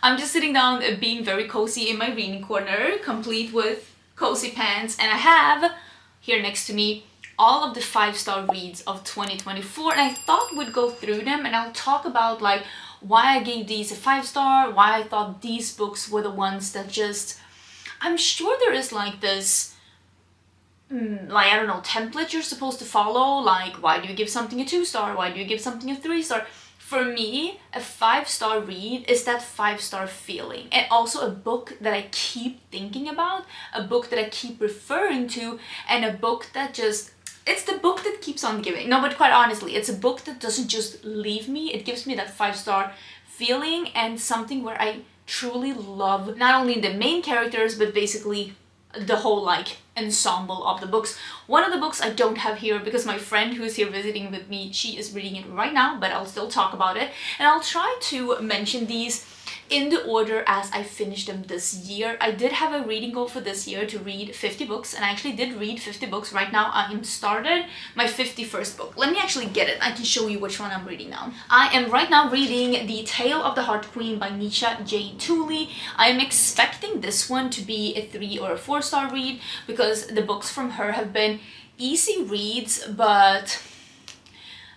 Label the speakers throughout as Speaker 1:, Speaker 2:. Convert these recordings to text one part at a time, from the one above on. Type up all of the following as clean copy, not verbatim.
Speaker 1: I'm just sitting down being very cozy in my reading corner, complete with cozy pants, and I have here next to me all of the 5-star reads of 2024, and I thought we'd go through them and I'll talk about like why I gave these a 5-star, why I thought these books were the ones that just... I'm sure there is like this like, I don't know, template you're supposed to follow, like why do you give something a 2-star, why do you give something a 3-star. For me, a 5-star read is that 5-star feeling, and also a book that I keep thinking about, a book that I keep referring to, and a book that just... it's the book that keeps on giving. No, but quite honestly, it's a book that doesn't just leave me, it gives me that 5-star feeling and something where I truly love not only the main characters, but basically the whole like ensemble of the books. One of the books I don't have here because my friend who is here visiting with me, she is reading it right now, but I'll still talk about it, and I'll try to mention these in the order as I finished them this year. I did have a reading goal for this year to read 50 books, and I actually did read 50 books. Right now I am started my 51st book. Let me actually get it. I can show you which one I'm reading now. I am right now reading The Tale of the Heart Queen by Nisha J. Tooley. I am expecting this one to be a 3 or a 4-star read because the books from her have been easy reads, but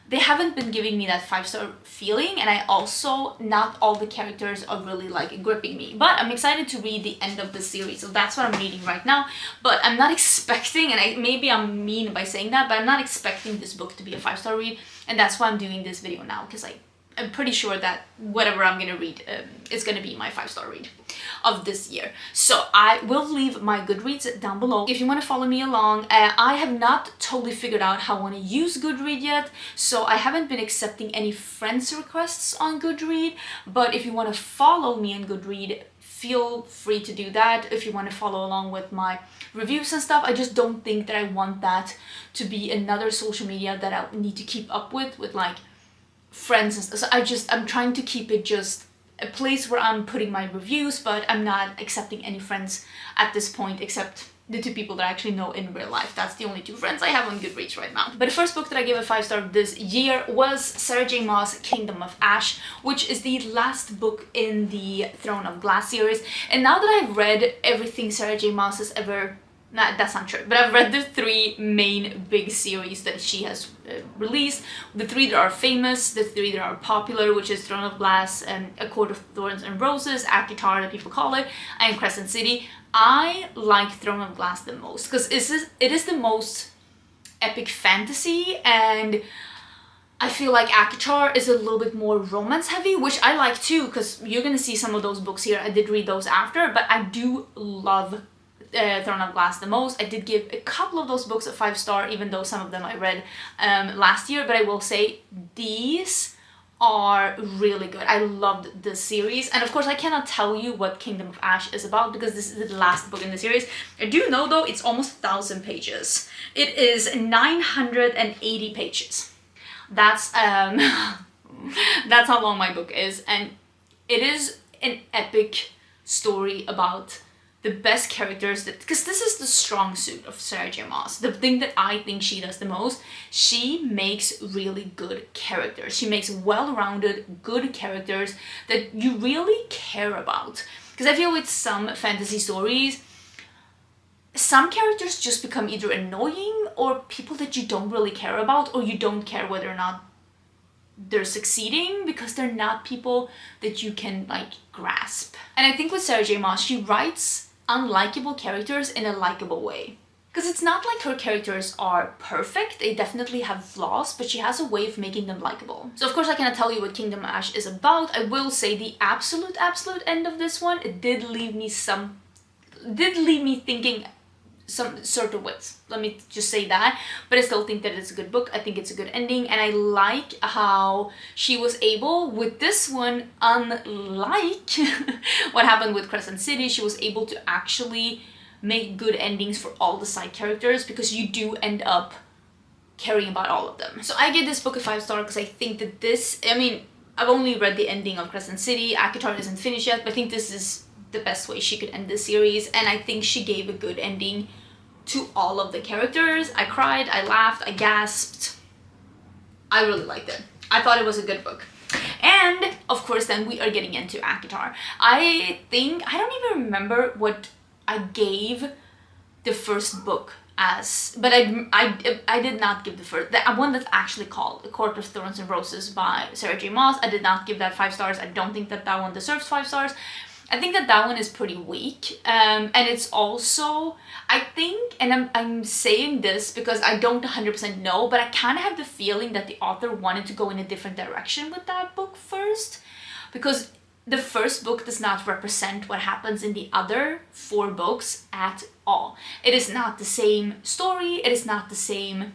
Speaker 1: they haven't been giving me that 5-star feeling, and I also, not all the characters are really like gripping me. But I'm excited to read the end of the series, so that's what I'm reading right now. But I'm not expecting, and maybe I'm mean by saying that, but I'm not expecting this book to be a 5-star read, and that's why I'm doing this video now, because I'm pretty sure that whatever I'm gonna read is gonna be my 5-star read of this year. So I will leave my Goodreads down below if you want to follow me along. I have not totally figured out how I want to use Goodread yet, so I haven't been accepting any friends requests on Goodread, but if you want to follow me on Goodread, feel free to do that. If you want to follow along with my reviews and stuff, I just don't think that I want that to be another social media that I need to keep up with like friends and stuff. So I'm trying to keep it just a place where I'm putting my reviews, but I'm not accepting any friends at this point except the 2 people that I actually know in real life. That's the only 2 friends I have on Goodreads right now. But the first book that I gave a 5-star this year was Sarah J. Maas' Kingdom of Ash, which is the last book in the Throne of Glass series. And now that I've read everything Sarah J. Maas has ever... Nah, that's not true, but I've read the 3 main big series that she has released. The 3 that are famous, the 3 that are popular, which is Throne of Glass and A Court of Thorns and Roses, ACOTAR that people call it, and Crescent City. I like Throne of Glass the most because it is the most epic fantasy, and I feel like ACOTAR is a little bit more romance heavy, which I like too, because you're gonna see some of those books here. I did read those after, but I do love Throne of Glass the most. I did give a couple of those books a 5-star, even though some of them I read last year, but I will say these are really good. I loved the series, and of course I cannot tell you what Kingdom of Ash is about because this is the last book in the series. I do know though it's almost 1,000 pages. It is 980 pages. That's that's how long my book is, and it is an epic story about the best characters, that because this is the strong suit of Sarah J. Maas. The thing that I think she does the most, she makes really good characters. She makes well-rounded, good characters that you really care about. Because I feel with some fantasy stories, some characters just become either annoying or people that you don't really care about, or you don't care whether or not they're succeeding because they're not people that you can like grasp. And I think with Sarah J. Maas, she writes unlikable characters in a likable way. Because it's not like her characters are perfect, they definitely have flaws, but she has a way of making them likable. So of course I cannot tell you what Kingdom of Ash is about. I will say the absolute end of this one, it did leave me thinking some sort of ways. Let me just say that. But I still think that it's a good book. I think it's a good ending, and I like how she was able with this one, unlike what happened with Crescent City, she was able to actually make good endings for all the side characters, because you do end up caring about all of them. So I gave this book a 5-star because I think that this, I mean, I've only read the ending of Crescent City, ACOTAR isn't finished yet, but I think this is the best way she could end this series, and I think she gave a good ending to all of the characters. I cried, I laughed, I gasped. I really liked it. I thought it was a good book. And of course then we are getting into ACOTAR. I don't even remember what I gave the first book as, but I did not give the one that's actually called A Court of Thorns and Roses by Sarah J. Maas. I did not give that 5 stars. I don't think that one deserves 5 stars. I think that one is pretty weak, and it's also, I think, and I'm saying this because I don't 100% know, but I kind of have the feeling that the author wanted to go in a different direction with that book first, because the first book does not represent what happens in the other 4 books at all. It is not the same story, it is not the same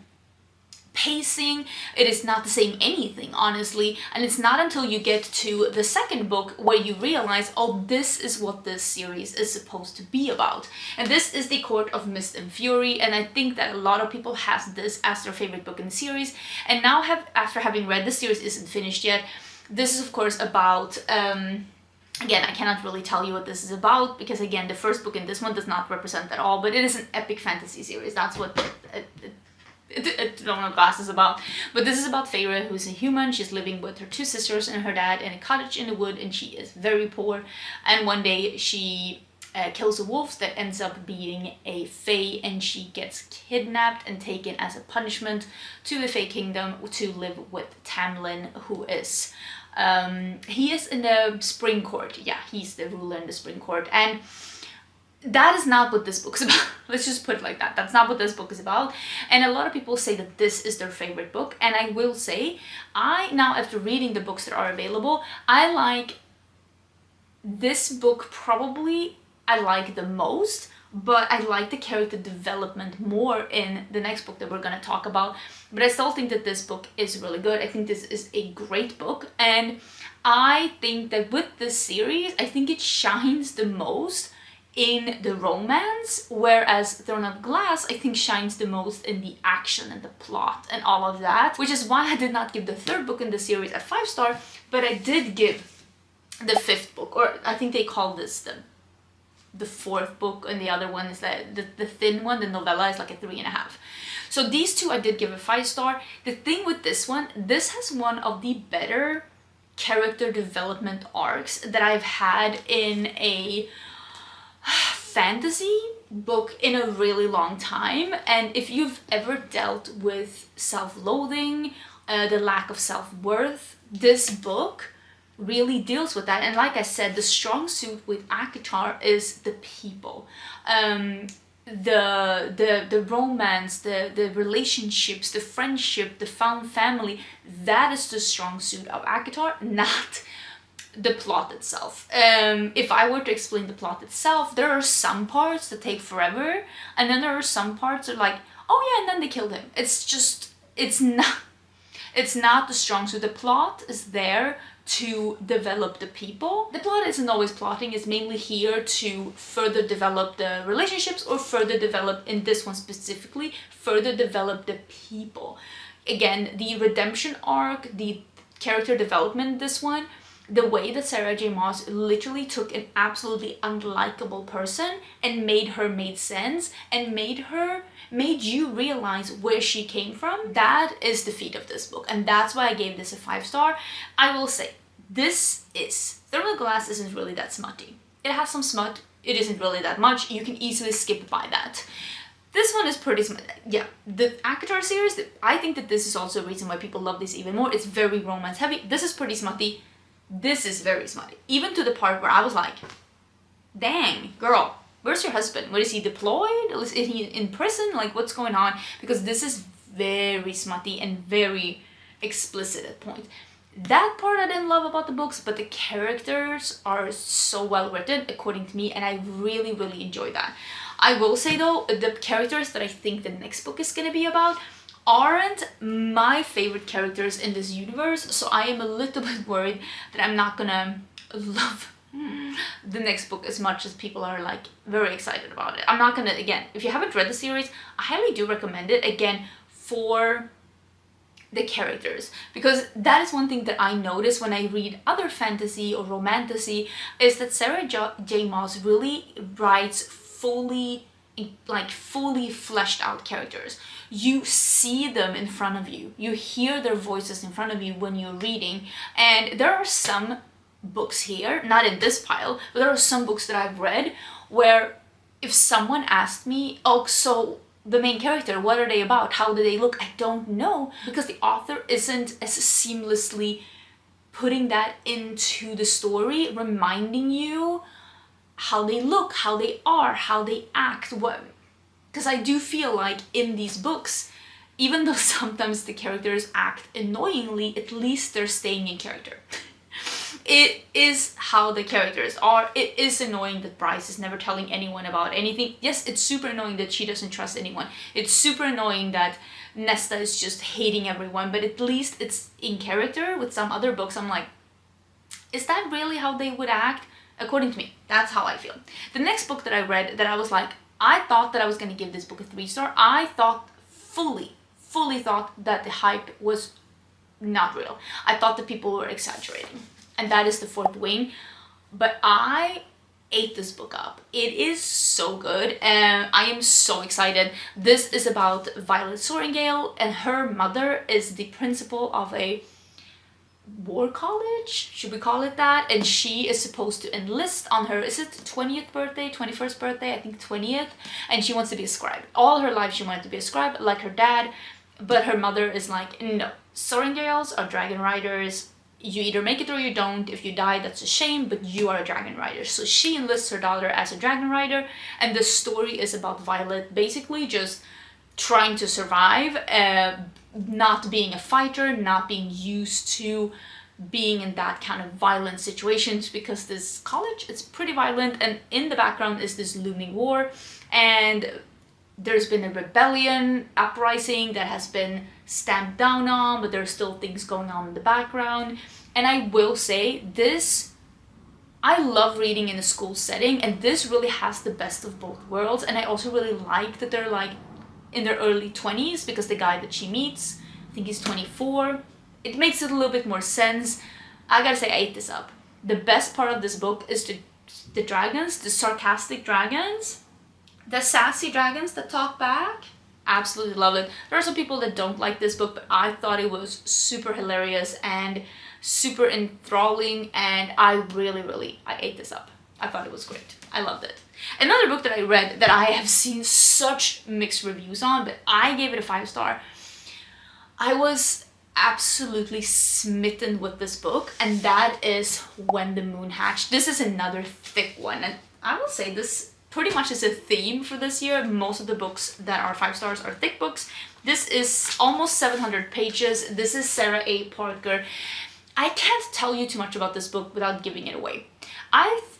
Speaker 1: pacing, it is not the same anything, honestly, and it's not until you get to the second book where you realize, oh, this is what this series is supposed to be about. And this is The Court of Mist and Fury, and I think that a lot of people have this as their favorite book in the series, and now after having read the series isn't finished yet, this is of course about again, I cannot really tell you what this is about because again, the first book in this one does not represent at all, but it is an epic fantasy series. That's what Nomad Cosmetics is about. But this is about Feyre, who's a human. She's living with her 2 sisters and her dad in a cottage in the wood, and she is very poor. And one day she kills a wolf that ends up being a fae, and she gets kidnapped and taken as a punishment to the Fae Kingdom to live with Tamlin, who is he is in the Spring Court. Yeah, he's the ruler in the Spring Court, and that is not what this book is about. Let's just put it like that. That's not what this book is about. And a lot of people say that this is their favorite book. And I will say, now after reading the books that are available, I like this book probably I like the most, but I like the character development more in the next book that we're going to talk about. But I still think that this book is really good. I think this is a great book. And I think that with this series, I think it shines the most in the romance, whereas Throne of Glass I think shines the most in the action and the plot and all of that, which is why I did not give the 3rd book in the series a 5 star, but I did give the 5th book, or I think they call this the 4th book, and the other one is the thin one, the novella, is like a 3.5. So these 2 I did give a 5 star. The thing with this one, this has one of the better character development arcs that I've had in a fantasy book in a really long time. And if you've ever dealt with self-loathing, the lack of self-worth, this book really deals with that. And like I said, the strong suit with ACOTAR is the people, the romance, the relationships, the friendship, the found family. That is the strong suit of ACOTAR, not the plot itself. If I were to explain the plot itself, there are some parts that take forever, and then there are some parts that are like, oh yeah, and then they killed him. It's not the strong suit. The plot is there to develop the people. The plot isn't always plotting, it's mainly here to further develop the relationships, or further develop, in this one specifically, further develop the people. Again, the redemption arc, the character development in this one, the way that Sarah J. Maas literally took an absolutely unlikable person and made her make sense, and made you realize where she came from, that is the feat of this book. And that's why I gave this a 5 star. I will say, Thermal Glass isn't really that smutty. It has some smut, it isn't really that much, you can easily skip by that. This one is pretty smutty. Yeah, the ACOTAR series, I think that this is also a reason why people love this even more. It's very romance heavy. This is pretty smutty. This is very smutty. Even to the part where I was like, dang, girl, where's your husband? Where is he deployed? Is he in prison? Like, what's going on? Because this is very smutty and very explicit at points. That part I didn't love about the books, but the characters are so well written, according to me, and I really, really enjoy that. I will say though, the characters that I think the next book is gonna be about aren't my favorite characters in this universe, so I am a little bit worried that I'm not gonna love the next book as much as people are like very excited about it. I'm not gonna, again, if you haven't read the series, I highly do recommend it, again, for the characters, because that is one thing that I notice when I read other fantasy or romantasy, is that Sarah J. Maas really writes fully like fully fleshed out characters. You see them in front of you. You hear their voices in front of you when you're reading. And there are some books here, not in this pile, but there are some books that I've read where if someone asked me, oh, so the main character, what are they about? How do they look? I don't know, because the author isn't as seamlessly putting that into the story, reminding you how they look, how they are, how they act, what. Because I do feel like in these books, even though sometimes the characters act annoyingly, at least they're staying in character. It is how the characters are. It is annoying that Bryce is never telling anyone about anything. Yes, it's super annoying that she doesn't trust anyone. It's super annoying that Nesta is just hating everyone, but at least it's in character. With some other books, I'm like, is that really how they would act? According to me, that's how I feel. The next book that I read that I was like, I thought that I was going to give this book a 3-star. I thought fully thought that the hype was not real. I thought that people were exaggerating. And that is The Fourth Wing. But I ate this book up. It is so good and I am so excited. This is about Violet Sorrengail, and her mother is the principal of a war college, should we call it that? And she is supposed to enlist on her, is it 20th birthday, 21st birthday, I think 20th, and she wants to be a scribe. All her life she wanted to be a scribe like her dad, but her mother is like, no, Sorrengails are dragon riders. You either make it or you don't. If you die, that's a shame, but you are a dragon rider. So she enlists her daughter as a dragon rider, and the story is about Violet basically just trying to survive, not being a fighter, not being used to being in that kind of violent situations, because this college, it's pretty violent, and in the background is this looming war, and there's been a rebellion, uprising that has been stamped down on, but there's still things going on in the background. And I will say this, I love reading in a school setting, and this really has the best of both worlds. And I also really like that they're like in their early 20s, because the guy that she meets, I think he's 24. It makes it a little bit more sense. I gotta say, I ate this up. The best part of this book is the dragons, the sarcastic dragons, the sassy dragons that talk back. Absolutely love it. There are some people that don't like this book, but I thought it was super hilarious and super enthralling, and I ate this up. I thought it was great. I loved it. Another book that I read that I have seen such mixed reviews on, but I gave it a 5-star. I was absolutely smitten with this book, and that is When the Moon Hatched. This is another thick one, and I will say this pretty much is a theme for this year. Most of the books that are 5 stars are thick books. This is almost 700 pages. This is Sarah A. Parker. I can't tell you too much about this book without giving it away.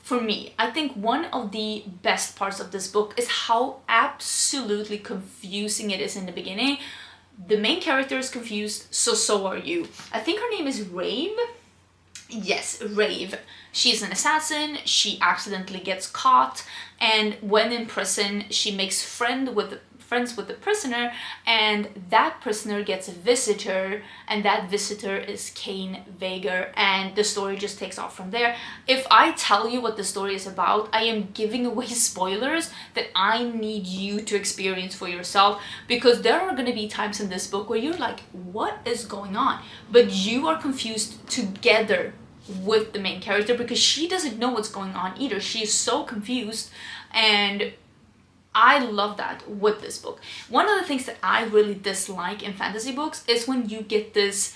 Speaker 1: For me, I think one of the best parts of this book is how absolutely confusing it is in the beginning. The main character is confused, so are you. I think her name is Rave. Yes, Rave. She's an assassin, she accidentally gets caught, and when in prison, she makes friends with the prisoner, and that prisoner gets a visitor, and that visitor is Kane Vager, and the story just takes off from there. If I tell you what the story is about, I am giving away spoilers that I need you to experience for yourself, because there are going to be times in this book where you're like, what is going on? But you are confused together with the main character, because she doesn't know what's going on either. She's so confused, and I love that with this book. One of the things that I really dislike in fantasy books is when you get this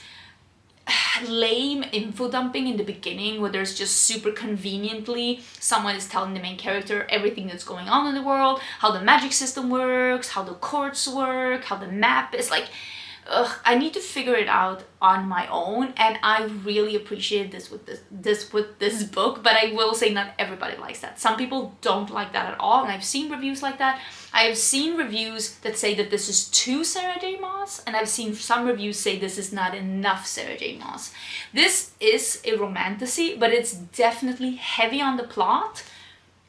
Speaker 1: lame info dumping in the beginning, where there's just super conveniently someone is telling the main character everything that's going on in the world, how the magic system works, how the courts work, how the map is like, I need to figure it out on my own, and I really appreciate this with this book. But I will say not everybody likes that. Some people don't like that at all, and I've seen reviews like that. I have seen reviews that say that this is too Sarah J. Maas, and I've seen some reviews say this is not enough Sarah J. Maas. This is a romantasy, but it's definitely heavy on the plot,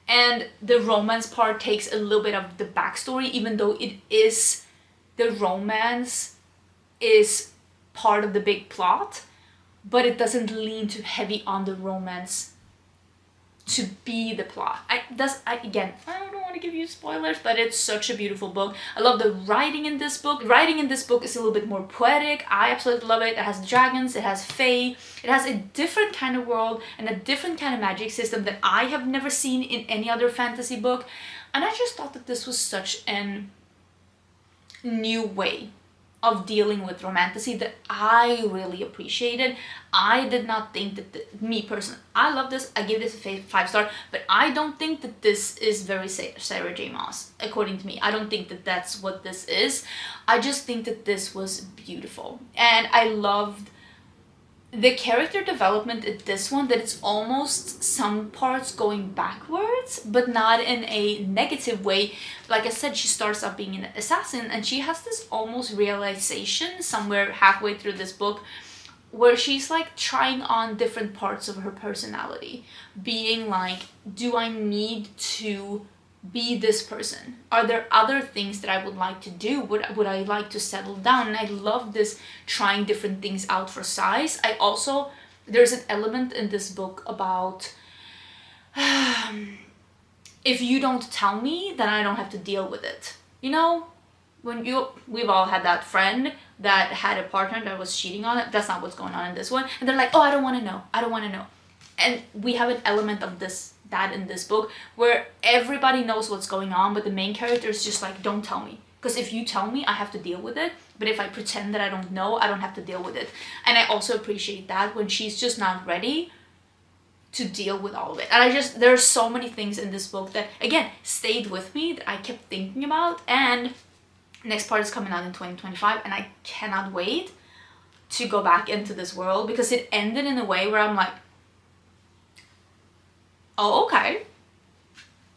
Speaker 1: and the romance part takes a little bit of the backstory, even though it is the romance is part of the big plot, but it doesn't lean too heavy on the romance to be the plot. Again, I don't want to give you spoilers, but it's such a beautiful book. I love the writing in this book. The writing in this book is a little bit more poetic. I absolutely love it. It has dragons, it has fae, it has a different kind of world and a different kind of magic system that I have never seen in any other fantasy book. And I just thought that this was such an new way of dealing with romantasy that I really appreciated. I did not think that, me personally, I love this, I give this a 5-star, but I don't think that this is very Sarah J. Maas, according to me. I don't think that that's what this is. I just think that this was beautiful. And I loved the character development in this one, that it's almost some parts going backwards, but not in a negative way. Like I said, she starts out being an assassin and she has this almost realization somewhere halfway through this book where she's like trying on different parts of her personality, being like, do I need to be this person? Are there other things that I would like to do? Would I like to settle down? And I love this trying different things out for size. I also, there's an element in this book about if you don't tell me, then I don't have to deal with it. You know, we've all had that friend that had a partner that was cheating on it. That's not what's going on in this one. And they're like, oh, I don't want to know. I don't want to know. And we have an element of that in this book where everybody knows what's going on, but the main character is just like, don't tell me, because if you tell me, I have to deal with it. But if I pretend that I don't know, I don't have to deal with it. And I also appreciate that when she's just not ready to deal with all of it. And there are so many things in this book that again stayed with me, that I kept thinking about. And next part is coming out in 2025 and I cannot wait to go back into this world, because it ended in a way where I'm like, oh, okay,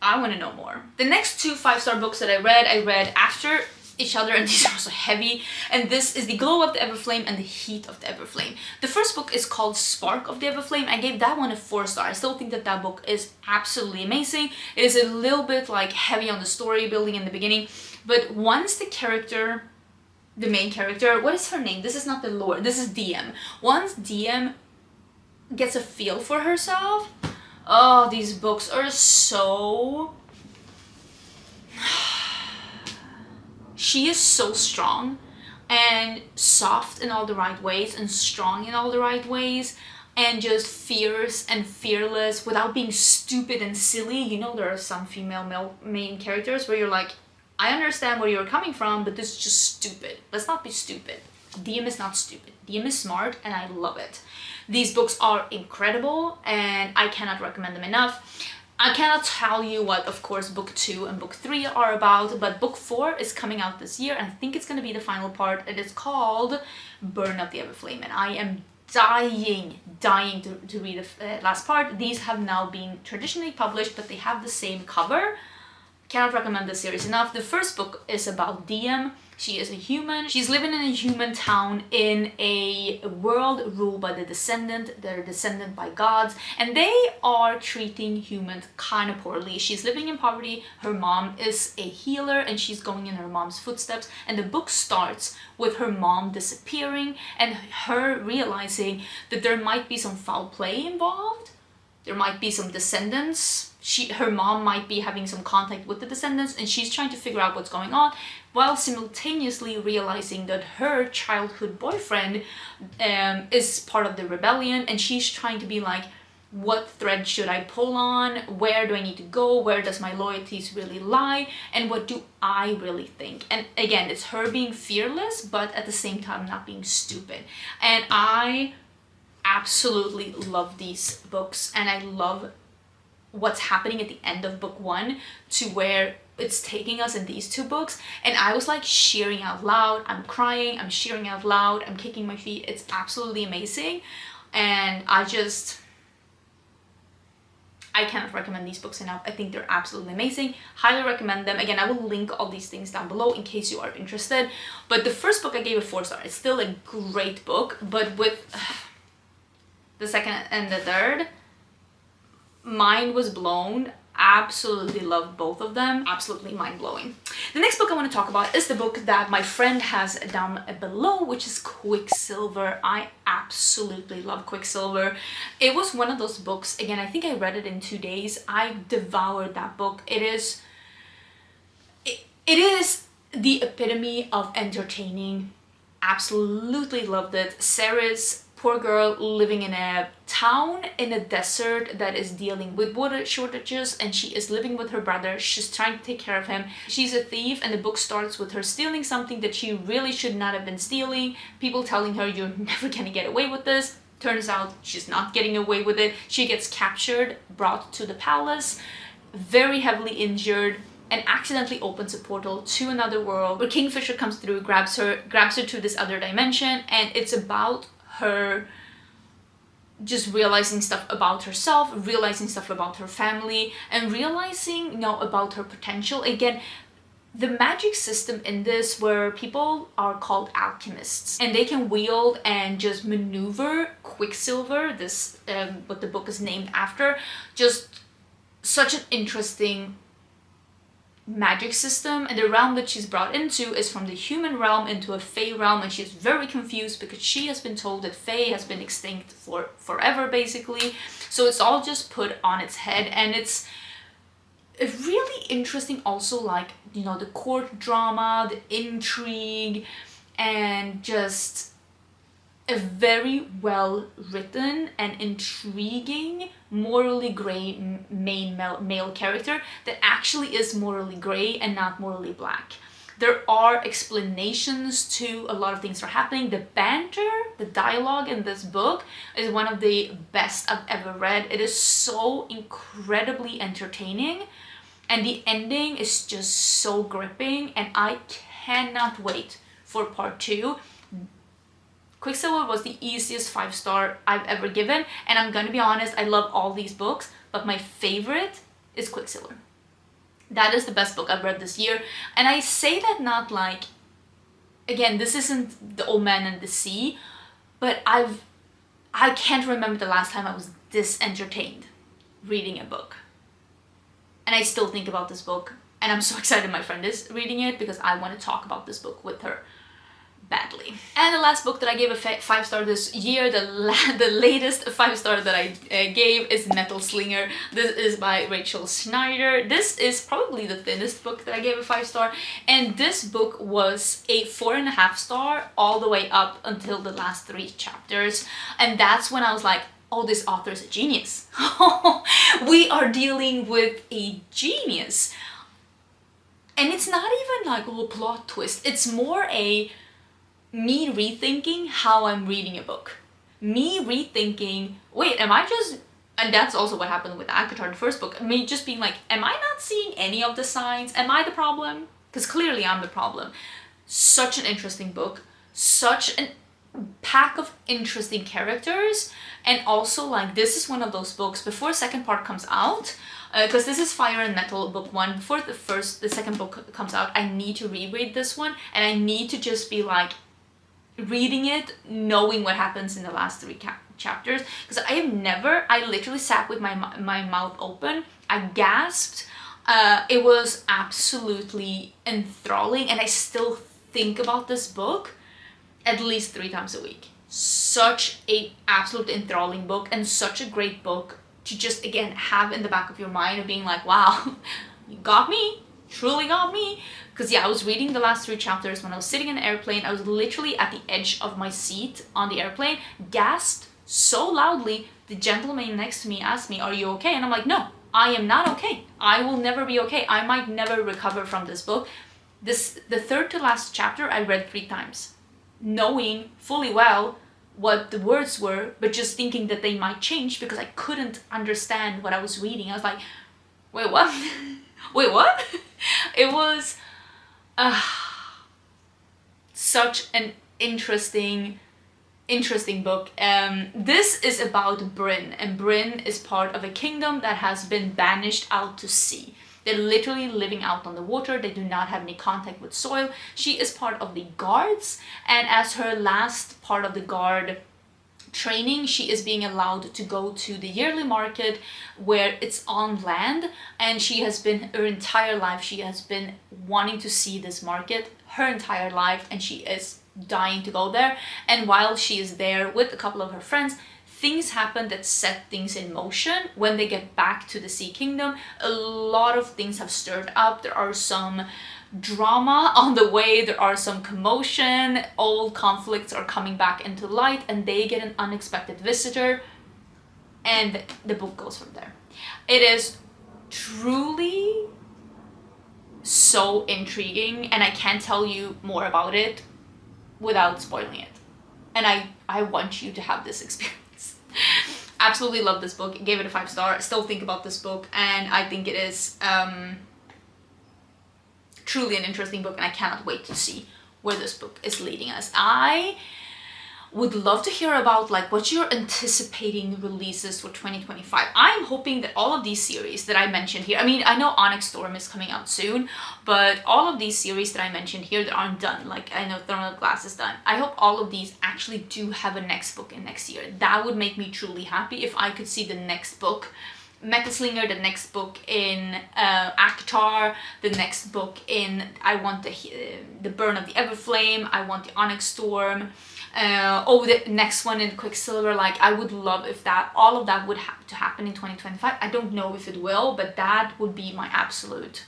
Speaker 1: I want to know more. The next 2 5-star books that I read after each other, and these are also heavy, and this is The Glow of the Everflame and The Heat of the Everflame. The first book is called Spark of the Everflame. I gave that one a 4-star. I still think that book is absolutely amazing. It is a little bit like heavy on the story building in the beginning, but once the main character, what is her name? This is not the Lord, this is DM. Once DM gets a feel for herself, oh, these books are so... She is so strong and soft in all the right ways and strong in all the right ways and just fierce and fearless without being stupid and silly. You know, there are some female main characters where you're like, I understand where you're coming from, but this is just stupid. Let's not be stupid. DM is not stupid. DM is smart and I love it. These books are incredible and I cannot recommend them enough. I cannot tell you what, of course, book 2 and book 3 are about, but book 4 is coming out this year and I think it's going to be the final part. It is called Burn of the Everflame and I am dying to read the last part. These have now been traditionally published, but they have the same cover. Cannot recommend this series enough. The first book is about DM. She is a human. She's living in a human town in a world ruled by the Descendant. They're descended by gods and they are treating humans kind of poorly. She's living in poverty. Her mom is a healer and she's going in her mom's footsteps, and the book starts with her mom disappearing and her realizing that there might be some foul play involved. There might be some descendants. Her mom might be having some contact with the descendants and she's trying to figure out what's going on, while simultaneously realizing that her childhood boyfriend is part of the rebellion, and she's trying to be like, what thread should I pull on? Where do I need to go? Where does my loyalties really lie? And what do I really think? And again, it's her being fearless, but at the same time not being stupid. And I absolutely love these books, and I love what's happening at the end of book 1 to where it's taking us in these 2 books. And I was like cheering out loud. I'm crying, I'm cheering out loud, I'm kicking my feet. It's absolutely amazing. And I cannot recommend these books enough. I think they're absolutely amazing. Highly recommend them. Again, I will link all these things down below in case you are interested. But the first book I gave a 4-star. It's still a great book, but with the second and the third, mind was blown. Absolutely love both of them. Absolutely mind-blowing. The next book I want to talk about is the book that my friend has down below, which is Quicksilver. I absolutely love Quicksilver. It was one of those books, again, I think I read it in 2 days. I devoured that book. It is the epitome of entertaining. Absolutely loved it. Sarah's poor girl living in a town in a desert that is dealing with water shortages, and she is living with her brother. She's trying to take care of him. She's a thief, and the book starts with her stealing something that she really should not have been stealing. People telling her, you're never gonna get away with this. Turns out she's not getting away with it. She gets captured, brought to the palace, very heavily injured, and accidentally opens a portal to another world where Kingfisher comes through, grabs her to this other dimension, and it's about her just realizing stuff about herself, realizing stuff about her family, and realizing, you know, about her potential. Again, the magic system in this, where people are called alchemists and they can wield and just maneuver Quicksilver, this what the book is named after, just such an interesting magic system. And the realm that she's brought into is from the human realm into a Fae realm, and she's very confused because she has been told that Fae has been extinct for forever, basically. So it's all just put on its head, and it's really interesting also, like, you know, the court drama, the intrigue, and just a very well written and intriguing morally gray main male character that actually is morally gray and not morally black. There are explanations to a lot of things that are happening. The banter, the dialogue in this book is one of the best I've ever read. It is so incredibly entertaining, and the ending is just so gripping, and I cannot wait for part 2. Quicksilver was the easiest 5-star I've ever given, and I'm gonna be honest, I love all these books, but my favorite is Quicksilver. That is the best book I've read this year, and I say that not like, again, this isn't The Old Man and the Sea, but I can't remember the last time I was this entertained reading a book. And I still think about this book, and I'm so excited my friend is reading it because I want to talk about this book with her badly. And the last book that I gave a 5-star this year, the latest 5-star that I gave, is Metal Slinger. This is by Rachel Schneider. This is probably the thinnest book that I gave a 5-star, and this book was a 4.5-star all the way up until the last 3 chapters, and that's when I was like, oh, this author is a genius. We are dealing with a genius. And it's not even like, oh, plot twist. It's more a me rethinking how I'm reading a book. Me rethinking, wait, am I just... And that's also what happened with ACOTAR, the first book. Me just being like, am I not seeing any of the signs? Am I the problem? Because clearly I'm the problem. Such an interesting book. Such a pack of interesting characters. And also, like, this is one of those books, before the second part comes out, because this is Fire and Metal book 1, before the second book comes out, I need to reread this one, and I need to just be like, reading it, knowing what happens in the last 3 chapters, because I literally sat with my mouth open, I gasped, it was absolutely enthralling, and I still think about this book at least 3 times a week. Such a absolute enthralling book, and such a great book to just, again, have in the back of your mind of being like, wow, you got me, truly got me. Because yeah, I was reading the last 3 chapters when I was sitting in an airplane. I was literally at the edge of my seat on the airplane, gasped so loudly, the gentleman next to me asked me, are you okay? And I'm like, no, I am not okay. I will never be okay. I might never recover from this book. The third to last chapter I read 3 times, knowing fully well what the words were, but just thinking that they might change because I couldn't understand what I was reading. I was like, wait, what? Wait, what? It was such an interesting book. This is about Bryn, and Bryn is part of a kingdom that has been banished out to sea. They're literally living out on the water. They do not have any contact with soil. She is part of the guards, and as her last part of the guard training, she is being allowed to go to the yearly market where it's on land, and she has been her entire life, she has been wanting to see this market her entire life, and she is dying to go there. And while she is there with a couple of her friends, things happen that set things in motion. When they get back to the Sea Kingdom, a lot of things have stirred up. There are some drama on the way, there are some commotion, old conflicts are coming back into light, and they get an unexpected visitor, and the book goes from there. It is truly so intriguing, and I can't tell you more about it without spoiling it. And I want you to have this experience. Absolutely love this book. Gave it a 5-star. Still think about this book, and I think it is truly an interesting book, and I cannot wait to see where this book is leading us. I would love to hear about like what you're anticipating releases for 2025. I'm hoping that all of these series that I mentioned here, I mean, I know Onyx Storm is coming out soon, but all of these series that I mentioned here that aren't done, like I know Throne of Glass is done, I hope all of these actually do have a next book in next year. That would make me truly happy if I could see the next book, Slinger, the next book in Akatar, the next book in, I want the Burn of the Everflame, I want the Onyx Storm, the next one in Quicksilver. Like, I would love if that, all of that would have to happen in 2025. I don't know if it will, but that would be my absolute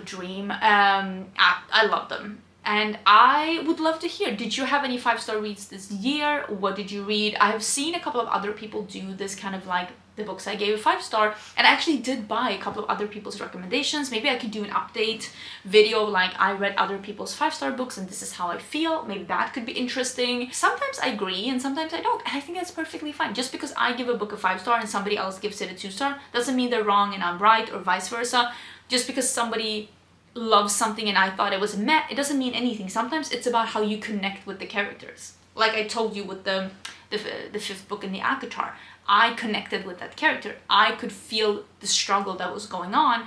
Speaker 1: dream. I love them. And I would love to hear, did you have any 5-star reads this year? What did you read? I have seen a couple of other people do this kind of like the books I gave a 5-star, and I actually did buy a couple of other people's recommendations. Maybe I could do an update video, like I read other people's 5-star books and this is how I feel. Maybe that could be interesting. Sometimes I agree and sometimes I don't, and I think that's perfectly fine. Just because I give a book a 5-star and somebody else gives it a 2-star doesn't mean they're wrong and I'm right, or vice versa. Just because somebody loves something and I thought it was meh, it doesn't mean anything. Sometimes it's about how you connect with the characters. Like I told you with the 5th book in the Akatar, I connected with that character. I could feel the struggle that was going on,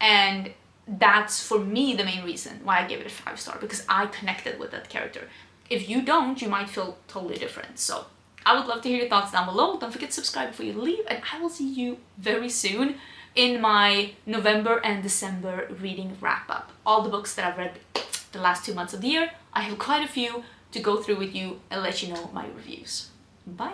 Speaker 1: and that's for me the main reason why I gave it a 5-star, because I connected with that character. If you don't, you might feel totally different. So I would love to hear your thoughts down below. Don't forget to subscribe before you leave, and I will see you very soon in my November and December reading wrap-up. All the books that I've read the last 2 months of the year. I have quite a few to go through with you and let you know my reviews. Bye!